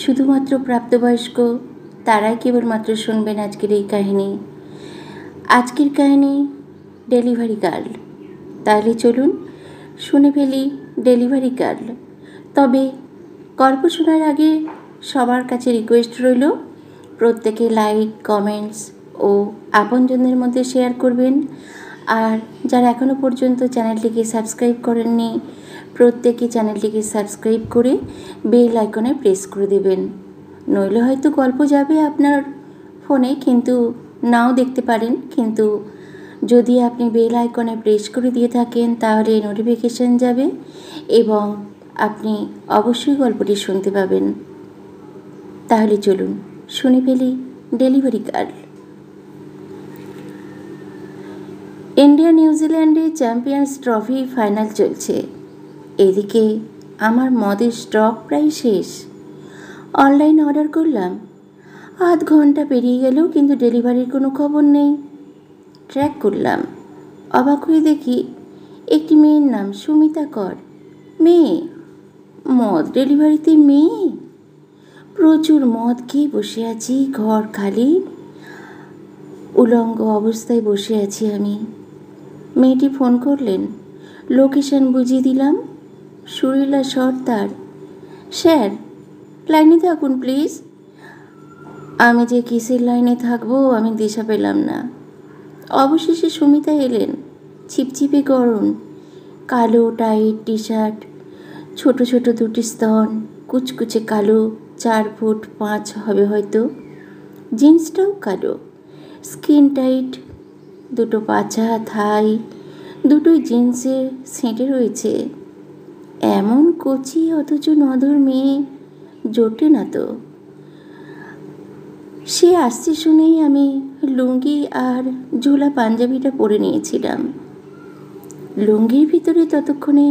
শুধুমাত্র প্রাপ্তবয়স্ক তারাই কেবলমাত্র শুনবেন আজকের এই কাহিনী। আজকের কাহিনী ডেলিভারি গার্ল। তাহলে চলুন শুনে ফেলি ডেলিভারি গার্ল। তবে গল্প শোনার আগে সবার কাছে রিকোয়েস্ট রইল, প্রত্যেকে লাইক, কমেন্টস ও আপনজনদের মধ্যে শেয়ার করবেন। আর যারা এখনও পর্যন্ত চ্যানেলটিকে সাবস্ক্রাইব করেননি, প্রত্যেকে চ্যানেলটিকে সাবস্ক্রাইব করে বেল আইকনে প্রেস করে দেবেন। নইলে হয়তো গল্প যাবে আপনার ফোনে, কিন্তু নাও দেখতে পারেন। কিন্তু যদি আপনি বেল আইকনে প্রেস করে দিয়ে থাকেন তাহলে নোটিফিকেশান যাবে এবং আপনি অবশ্যই গল্পটি শুনতে পাবেন। তাহলে চলুন শুনে ফেলি ডেলিভারি গার্ল। ইন্ডিয়া নিউজিল্যান্ডে চ্যাম্পিয়ন্স ট্রফি ফাইনাল চলছে। এদিকে আমার মদের স্টক প্রায় শেষ। অনলাইন অর্ডার করলাম, আধ ঘন্টা পেরিয়ে গেলেও কিন্তু ডেলিভারির কোনো খবর নেই। ট্র্যাক করলাম, অবাক হয়ে দেখি একটি মেয়ের নাম সুমিতা কর। মেয়ে, মদ ডেলিভারিতে মেয়ে। প্রচুর মদ খেয়ে বসে আছি, ঘর খালি, উলঙ্গ অবস্থায় বসে আছি আমি। মেয়েটি ফোন করলেন, লোকেশন বুঝিয়ে দিলাম। সুরিলা সর্দার। স্যার লাইনে থাকুন প্লিজ। আমি যে কিসের লাইনে থাকবো আমি দিশা পেলাম না। অবশেষে সুমিতা এলেন। ছিপছিপে গরম, কালো টাইট টি শার্ট, ছোট ছোট দুটি স্তন, কুচকুচে কালো, 4 ফুট 5 হবে হয়তো। জিন্সটাও কালো, স্কিন টাইট, দুটো পাছা, থাই, দুটোই জিন্সের সেঁটে রয়েছে। এমন কচি অথচ নধর মেয়ে জোটে না তো। সে আসছে শুনেই আমি লুঙ্গি আর ঝোলা পাঞ্জাবিটা পরে নিয়েছিলাম। লুঙ্গির ভিতরে ততক্ষণে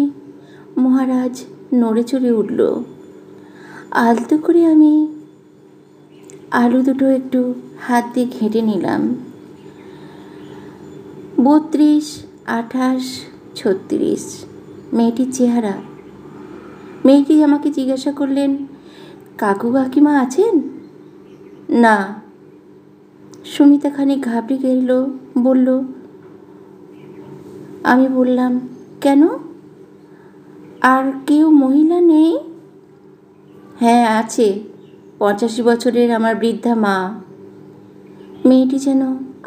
মহারাজ নড়ে চড়ে উঠল। আলতো করে আমি আলু দুটো একটু হাত দিয়ে ঘেঁটে নিলাম। 32, 28, 36 মেয়েটির চেহারা। মেয়েটি আমাকে জিজ্ঞাসা করলেন, কাকু কাকিমা আছেন? না। সুমিতা খানিক ঘাবড়ে গেল, বলল। আমি বললাম, কেন, আর কেউ মহিলা নেই? হ্যাঁ আছে, 85 বছরের আমার বৃদ্ধা মা। মেয়েটি যেন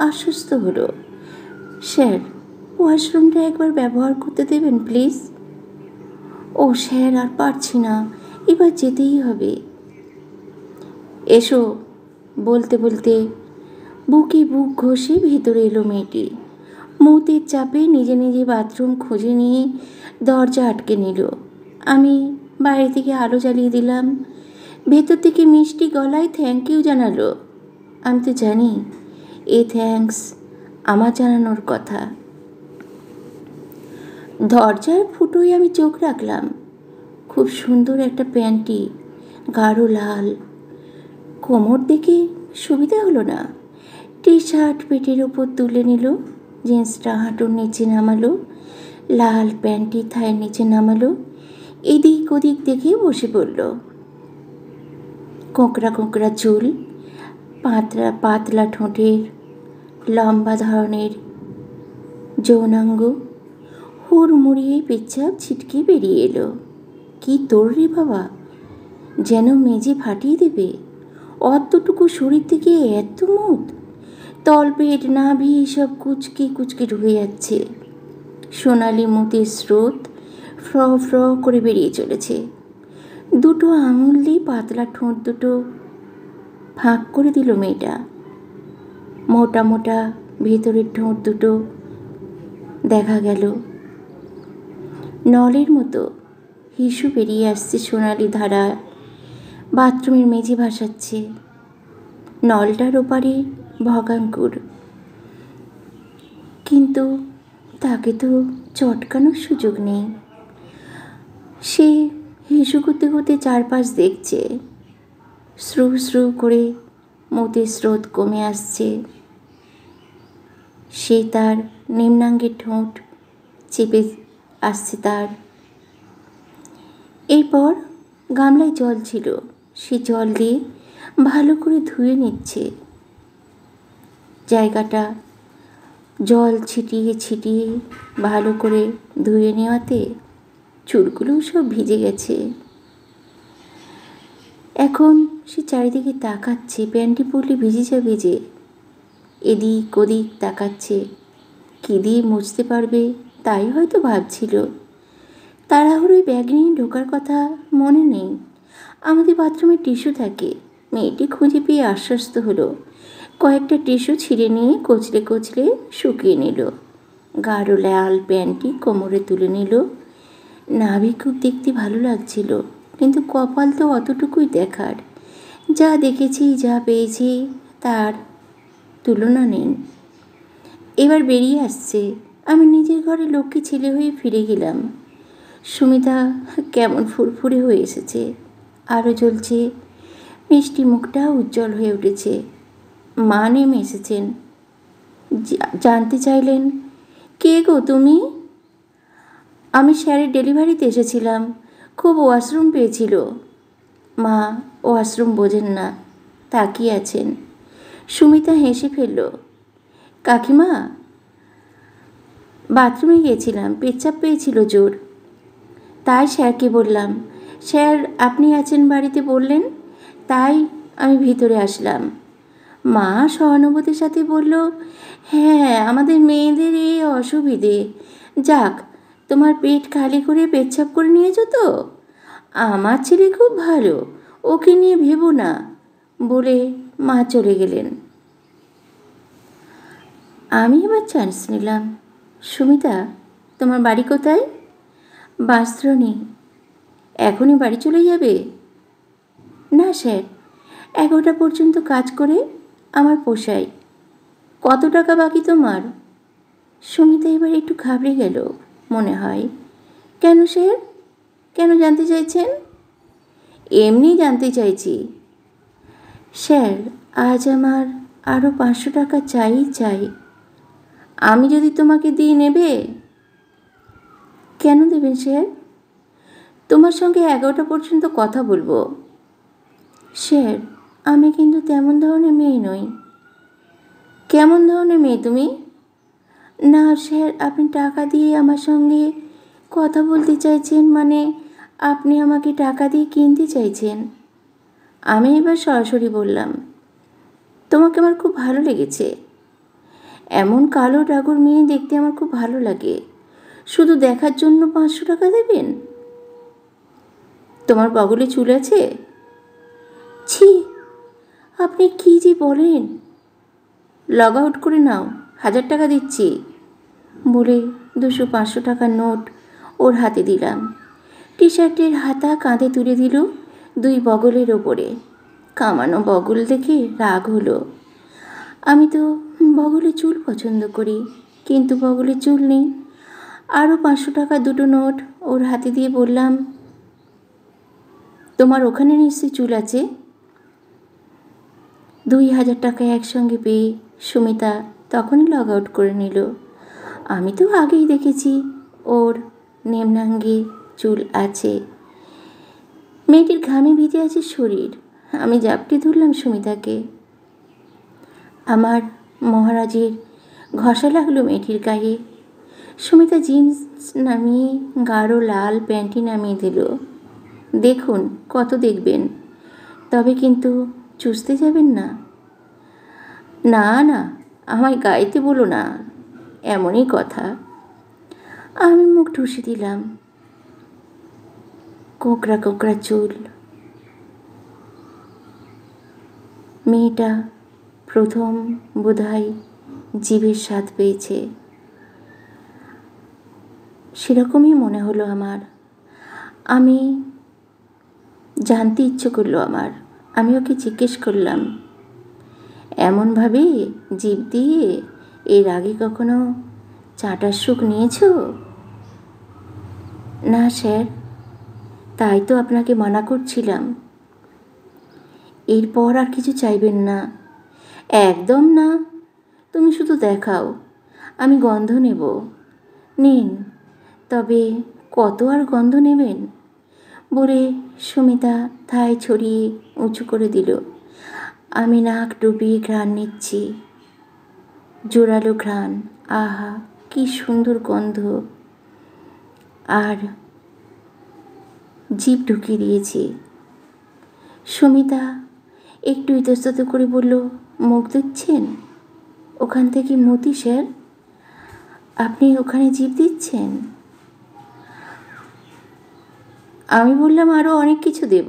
আশ্বস্ত হলো। স্যার ওয়াশরুমটা একবার ব্যবহার করতে দেবেন প্লিজ। ও স্যার আর পারছি না, এবার যেতেই হবে। এসো। বলতে বলতে বুকে বুক ঘষে ভেতরে এলো মেয়েটি। মুতের চাপে নিজে নিজে বাথরুম খুঁজে নিয়ে দরজা আটকে নিল। আমি বাইরে থেকে আলো জ্বালিয়ে দিলাম। ভেতর থেকে মিষ্টি গলায় থ্যাংক ইউ জানালো। আমি তো জানি এ থ্যাঙ্কস আমার জানানোর কথা। দরজার ফুটোয় আমি চোখ রাখলাম। খুব সুন্দর একটা প্যান্টি, গাঢ় লাল। কোমর দেখে সুবিধা হলো না। টি শার্ট পেটের ওপর তুলে নিল, জিন্সটা হাঁটুর নিচে নামালো, লাল প্যান্টি থায়ের নিচে নামালো, এদিক ওদিক দেখে বসে পড়ল। কোঁকড়া কোঁকড়া চুল, পাতলা পাতলা ঠোঁটের, লম্বা ধরনের যৌনাঙ্গ, হুড়মুড়িয়ে পেচ্ছাপ ছিটকে বেরিয়ে এলো। কি তোর রে বাবা, যেন মেজে ফাটিয়ে দেবে। অতটুকু শরীর থেকে এত মুখ, তলপেট নাভি সব কুচকে কুচকে ঢুকে যাচ্ছে। সোনালি মুতের স্রোত ফ্র ফ্র করে বেরিয়ে চলেছে। দুটো আঙুল দিয়ে পাতলা ঠোঁট দুটো ফাঁক করে দিল মেয়েটা। মোটা মোটা ভেতরের ঠোঁট দুটো দেখা গেল। নলের মতো হিসু বেরিয়ে আসছে সোনালি ধারা, বাথরুমের মেঝে ভাসাচ্ছে। নলটার ওপারে ভগাঙ্কুর, কিন্তু তাকে তো চটকানোর সুযোগ নেই। সে হিসু করতে করতে চারপাশ দেখছে। শ্রু শ্রু করে মতের স্রোত কমে আসছে। সে তার নিম্নাঙ্গের ঠোঁট চেপে আসছে তার। এরপর গামলায় জল ছিল, সে জল দিয়ে ভালো করে ধুয়ে নিচ্ছে। জায়গাটা জল ছিটিয়ে ছিটিয়ে ভালো করে ধুয়ে নেওয়াতে চুলগুলোও সব ভিজে গেছে। এখন সে চারিদিকে তাকাচ্ছে, প্যান্টটি পরলে ভিজে যাবে যে। এদিক ওদিক তাকাচ্ছে, কী দিয়ে মুছতে পারবে তাই হয়তো ভাবছিল। তাড়াহুড়োয় ব্যাগ নিয়ে ঢোকার কথা মনে নেই। আমাদের বাথরুমে টিস্যু থাকে। মেয়েটি খুঁজে পেয়ে আশ্বস্ত হলো। কয়েকটা টিস্যু ছিঁড়ে নিয়ে কচলে কচলে শুকিয়ে নিল। গাঢ় লাল প্যান্টটি কোমরে তুলে নিল। নাভি খুব দেখতে ভালো লাগছিল, কিন্তু কপাল তো অতটুকুই দেখার। যা দেখেছি, যা পেয়েছি তার তুলনা নেই। এবার বেরিয়ে আসছে। আমি নিজের ঘরে লক্ষ্মী ছেলে হয়ে ফিরে গেলাম। সুমিতা কেমন ফুরফুরে হয়ে এসেছে, আরও জ্বলছে। মিষ্টি মুখটা উজ্জ্বল হয়ে উঠেছে। মা নেমে এসেছেন। জানতে চাইলেন, কে গো তুমি? আমি স্যারের ডেলিভারিতে এসেছিলাম, খুব ওয়াশরুম পেয়েছিল। মা ওয়াশরুম বোঝেন না, তাকিয়ে আছেন। সুমিতা হেসে ফেলল। কাকিমা, বাথরুমে গিয়েছিলাম, পেচ্ছাপ পেয়েছিল জোর, তাই স্যারকে বললাম। স্যার আপনি আছেন বাড়িতে বললেন, তাই আমি ভিতরে আসলাম। মা সহানুভূতির সাথে বলল, হ্যাঁ আমাদের মেয়েদের এই অসুবিধে। যাক, তোমার পেট খালি করে পেচ্ছাপ করে নিয়েছো তো? আমার ছেলে খুব ভালো, ওকে নিয়ে ভেবো না, বলে মা চলে গেলেন। আমি এবার চান্স নিলাম। সুমিতা, তোমার বাড়ি কোথায়? বাঁশদ্রোণী। এখনই বাড়ি চলে যাবে? না স্যার, 11টা পর্যন্ত কাজ করে আমার পোষায়। কত টাকা বাকি তোমার? সুমিতা এবার একটু ঘাবড়ে গেল মনে হয়। কেন স্যার, কেন জানতে চাইছেন? এমনি জানতে চাইছি। স্যার আজ আমার আরও 500 টাকা চাই। আমি যদি তোমাকে দিয়ে নেবে? কেন দেবেন স্যার? তোমার সঙ্গে 11টা পর্যন্ত কথা বলবো। স্যার আমি কিন্তু তেমন ধরনের মেয়ে নই। কেমন ধরনের মেয়ে তুমি? না স্যার, আপনি টাকা দিয়ে আমার সঙ্গে কথা বলতে চাইছেন, মানে আপনি আমাকে টাকা দিয়ে কিনতে চাইছেন। আমি এবার সরাসরি বললাম, তোমাকে আমার খুব ভালো লেগেছে। এমন কালো ডাগর মেয়ে দেখতে আমার খুব ভালো লাগে। শুধু দেখার জন্য 500 টাকা দেবেন? তোমার বগলে চুল আছে? ছি, আপনি কি যে বলেন। লগ আউট করে নাও, 1000 টাকা দিচ্ছি, বলে 200-500 টাকার নোট ওর হাতে দিলাম। টি শার্টের হাতা কাঁধে তুলে দিল 2 বগলের ওপরে। কামানো বগল দেখে রাগ হলো। আমি তো বগলে চুল পছন্দ করি, কিন্তু বগলে চুল নেই। আরও 500 টাকা দুটো নোট ওর হাতে দিয়ে বললাম, তোমার ওখানে নিশ্চয়ই চুল আছে। 2000 টাকা একসঙ্গে পেয়ে সুমিতা তখনই লগ আউট করে নিল। আমি তো আগেই দেখেছি ওর নিম্নাঙ্গে চুল আছে। মেয়েটির ঘামে ভিজে আছে শরীর। আমি জাপটে ধরলাম সুমিতাকে। আমার মহারাজের ঘষা লাগলো মেয়েটির গায়ে। সুমিতা জিন্স নামিয়ে গাঢ় লাল প্যান্টি নামিয়ে দিল। দেখুন, কত দেখবেন, তবে কিন্তু চুষতে যাবেন না। না না, আমায় গাইতে বলো না, এমনই কথা। আমি মুখ ঠুসে দিলাম। কোকড়া কোকড়া চুল। মেয়েটা প্রথম বোধহয় জিভের স্বাদ পেয়েছে, সেরকমই মনে হলো আমার। আমি জানতে ইচ্ছে করলো আমার। আমি ওকে জিজ্ঞেস করলাম, এমনভাবে জিভ দিয়ে এর আগে কখনো চাটার সুখ নিয়েছ? না স্যার, তাই তো আপনাকে মানা করছিলাম। এরপর আর কিছু চাইবেন না? একদম না, তুমি শুধু দেখাও, আমি গন্ধ নেব। নিন, তবে কত আর গন্ধ নেবেন? বলে সুমিতা থায় ছড়িয়ে উঁচু করে দিল। আমি নাক ডুবিয়ে ঘ্রাণ নিচ্ছি, জোরালো ঘ্রাণ। আহা, কি সুন্দর গন্ধ। আর জিভ ঢুকিয়ে দিয়েছি। সুমিতা একটু ইতস্তত করে বলল, মুখ দিচ্ছেন? ওখান থেকে মতি স্যার, আপনি ওখানে জিভ দিচ্ছেন? আমি বললাম, আরও অনেক কিছু দেব।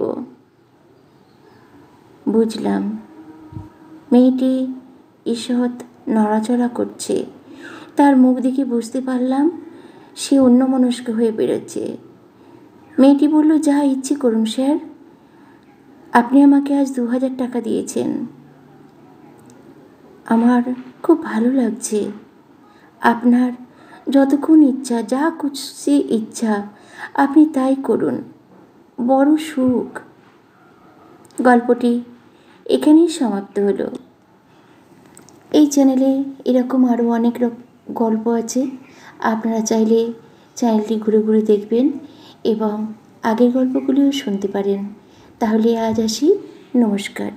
বুঝলাম। মেয়েটি ঈষৎ নড়াচড়া করছে। তার মুখ দেখে বুঝতে পারলাম সে অন্যমনস্ক হয়ে বেরোচ্ছে। মেয়েটি বলল, যা ইচ্ছে করুন স্যার, আপনি আমাকে আজ 2000 টাকা দিয়েছেন, আমার খুব ভালো লাগছে। আপনার যতক্ষণ ইচ্ছা, যা খুশি ইচ্ছা আপনি তাই করুন, বড় সুখ। গল্পটি এখানেই সমাপ্ত হলো। এই চ্যানেলে এরকম আরও অনেক গল্প আছে, আপনারা চাইলে চ্যানেলটি ঘুরে ঘুরে দেখবেন এবং আগের গল্পগুলিও শুনতে পারেন। তাহলে আজ আসি, নমস্কার।